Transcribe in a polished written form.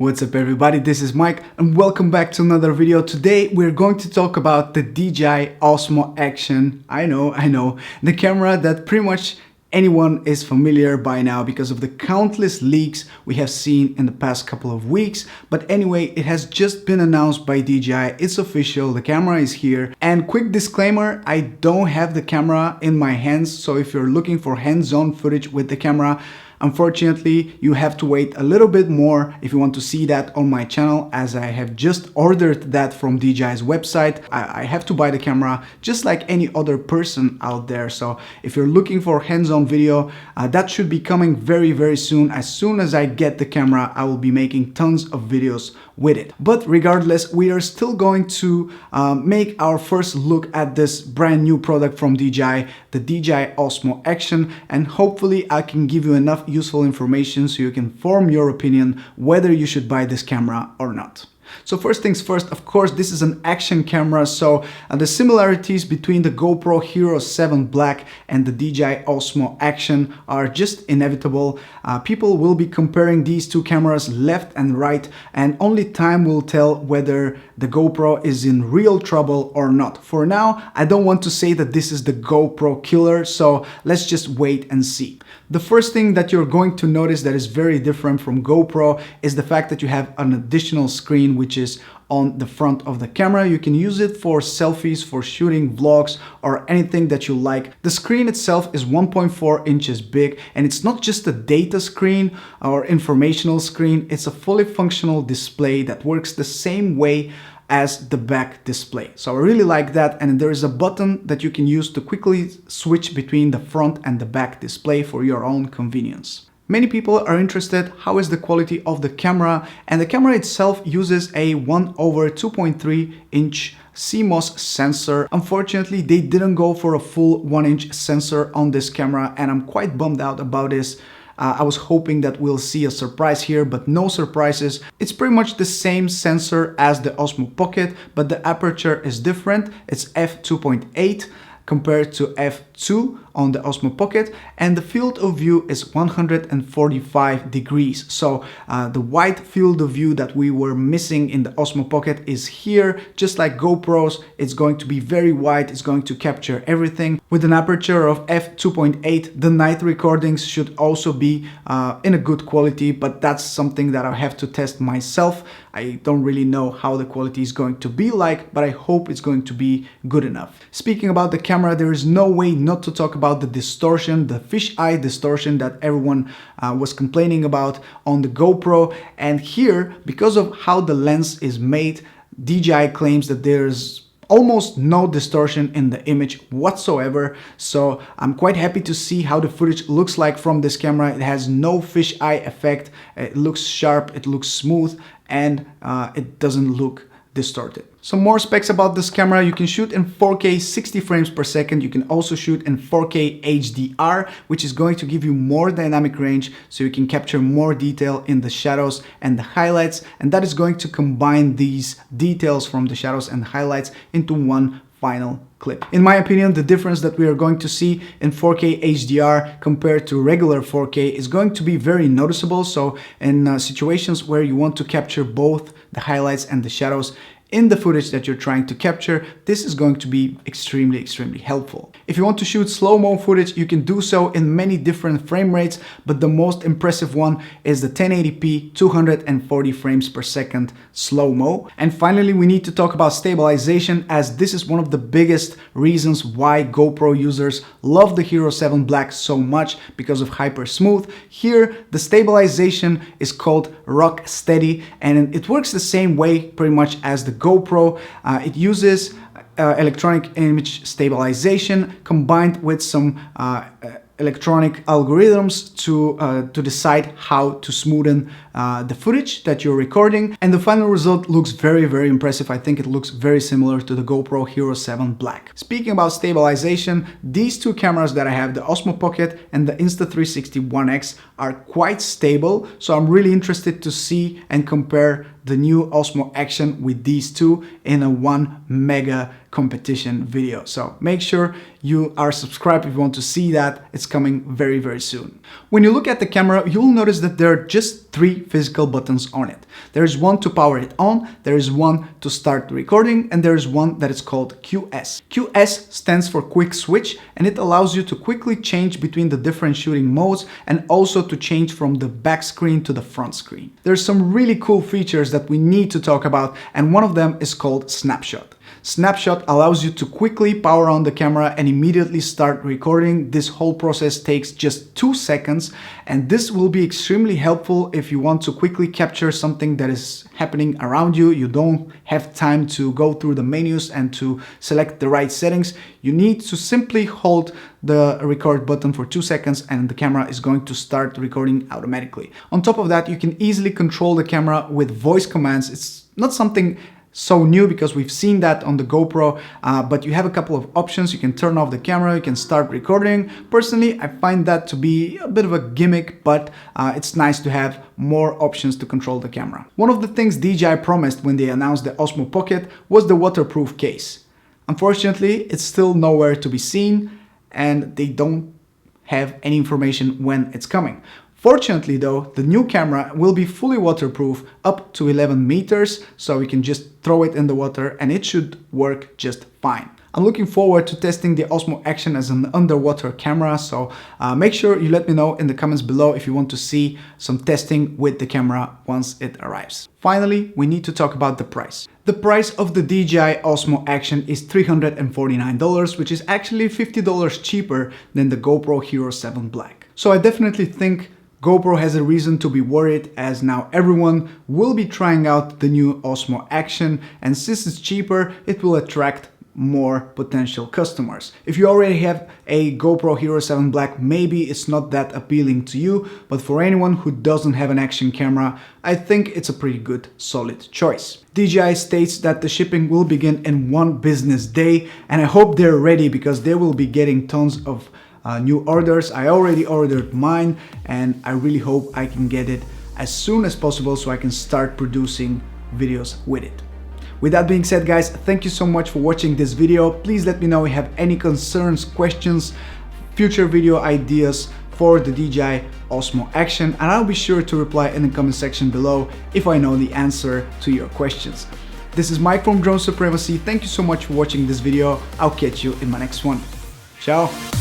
What's up everybody, this is Mike and welcome back to another video. Today we're going to talk about the Dji Osmo Action. I know, the camera that pretty much anyone is familiar by now because of the countless leaks we have seen in the past couple of weeks. But anyway, it has just been announced by DJI. It's official, the camera is here. And quick disclaimer, I don't have the camera in my hands, so if you're looking for hands-on footage with the camera, unfortunately, you have to wait a little bit more if you want to see that on my channel, as I have just ordered that from DJI's website. I have to buy the camera just like any other person out there. So if you're looking for hands-on video, that should be coming very soon. As soon as I get the camera, I will be making tons of videos with it. But regardless, we are still going to make our first look at this brand new product from DJI, the Dji Osmo Action, and hopefully I can give you enough useful information so you can form your opinion whether you should buy this camera or not. So first things first, of course, this is an action camera, so the similarities between the GoPro Hero 7 Black and the Dji Osmo Action are just inevitable. People will be comparing these two cameras left and right, and only time will tell whether the GoPro is in real trouble or not. For now, I don't want to say that this is the GoPro killer, so let's just wait and see. The first thing that you're going to notice that is very different from GoPro is the fact that you have an additional screen which is on the front of the camera. You can use it for selfies, for shooting vlogs, or anything that you like. The screen itself is 1.4 inches big, and it's not just a data screen or informational screen, it's a fully functional display that works the same way as the back display. So I really like that, and there is a button that you can use to quickly switch between the front and the back display for your own convenience. Many people are interested how is the quality of the camera, and the camera itself uses a 1/2.3 inch CMOS sensor. Unfortunately, they didn't go for a full 1-inch sensor on this camera, and I'm quite bummed out about this. I was hoping that we'll see a surprise here, but no surprises. It's pretty much the same sensor as the Osmo Pocket, but the aperture is different. It's f2.8 compared to f2 on the Osmo Pocket, and the field of view is 145 degrees. So the wide field of view that we were missing in the Osmo Pocket is here. Just like GoPros, it's going to be very wide, it's going to capture everything. With an aperture of f2.8, the night recordings should also be in a good quality, but that's something that I have to test myself. I don't really know how the quality is going to be like, but I hope it's going to be good enough. Speaking about the camera, there is no way not to talk about the distortion, the fisheye distortion that everyone was complaining about on the GoPro. And here, because of how the lens is made, DJI claims that there's almost no distortion in the image whatsoever. So I'm quite happy to see how the footage looks like from this camera. It has no fisheye effect. It looks sharp, it looks smooth, and it doesn't look distorted. Some more specs about this camera: you can shoot in 4K 60 frames per second. You can also shoot in 4K HDR, which is going to give you more dynamic range, so you can capture more detail in the shadows and the highlights, and that is going to combine these details from the shadows and highlights into one final clip. In my opinion, the difference that we are going to see in 4K HDR compared to regular 4K is going to be very noticeable. So in situations where you want to capture both the highlights and the shadows in the footage that you're trying to capture, this is going to be extremely helpful. If you want to shoot slow-mo footage, you can do so in many different frame rates, but the most impressive one is the 1080p 240 frames per second slow-mo. And finally, we need to talk about stabilization, as this is one of the biggest reasons why GoPro users love the Hero 7 Black so much, because of hyper smooth. Here, the stabilization is called RockSteady, and it works the same way pretty much as the GoPro. It uses electronic image stabilization combined with some electronic algorithms to decide how to smoothen the footage that you're recording, and the final result looks very impressive. I think it looks very similar to the GoPro Hero 7 Black. Speaking about stabilization, these two cameras that I have, the Osmo Pocket and the Insta360 One X, are quite stable, so I'm really interested to see and compare the new Osmo Action with these two in a one mega competition video. So make sure you are subscribed if you want to see that. It's coming very, very soon. When you look at the camera, you'll notice that there are just 3 physical buttons on it. There's one to power it on, there is one to start recording, and there is one that is called QS. QS stands for quick switch, and it allows you to quickly change between the different shooting modes and also to change from the back screen to the front screen. There's some really cool features that we need to talk about, and one of them is called Snapshot. Snapshot allows you to quickly power on the camera and immediately start recording. This whole process takes just 2 seconds, and this will be extremely helpful if you want to quickly capture something that is happening around you. You don't have time to go through the menus and to select the right settings. You need to simply hold the record button for 2 seconds and the camera is going to start recording automatically. On top of that, you can easily control the camera with voice commands. It's not something so new because we've seen that on the GoPro, but you have a couple of options. You can turn off the camera, you can start recording. Personally, I find that to be a bit of a gimmick, but it's nice to have more options to control the camera. One of the things DJI promised when they announced the Osmo Pocket was the waterproof case. Unfortunately, it's still nowhere to be seen and they don't have any information when it's coming. Fortunately though, the new camera will be fully waterproof up to 11 meters, so you can just throw it in the water and it should work just fine. I'm looking forward to testing the Osmo Action as an underwater camera, so make sure you let me know in the comments below if you want to see some testing with the camera once it arrives. Finally, we need to talk about the price. The price of the DJI Osmo Action is $349, which is actually $50 cheaper than the GoPro Hero 7 Black. So I definitely think GoPro has a reason to be worried, as now everyone will be trying out the new Osmo Action, and since it's cheaper, it will attract more potential customers. If you already have a GoPro Hero 7 Black, maybe it's not that appealing to you, but for anyone who doesn't have an action camera, I think it's a pretty good, solid choice. DJI states that the shipping will begin in 1 business day, and I hope they're ready because they will be getting tons of new orders. I already ordered mine and I really hope I can get it as soon as possible so I can start producing videos with it. With that being said, guys, thank you so much for watching this video. Please let me know if you have any concerns, questions, future video ideas for the DJI Osmo Action, and I'll be sure to reply in the comment section below if I know the answer to your questions. This is Mike from Drone Supremacy. Thank you so much for watching this video. I'll catch you in my next one. Ciao!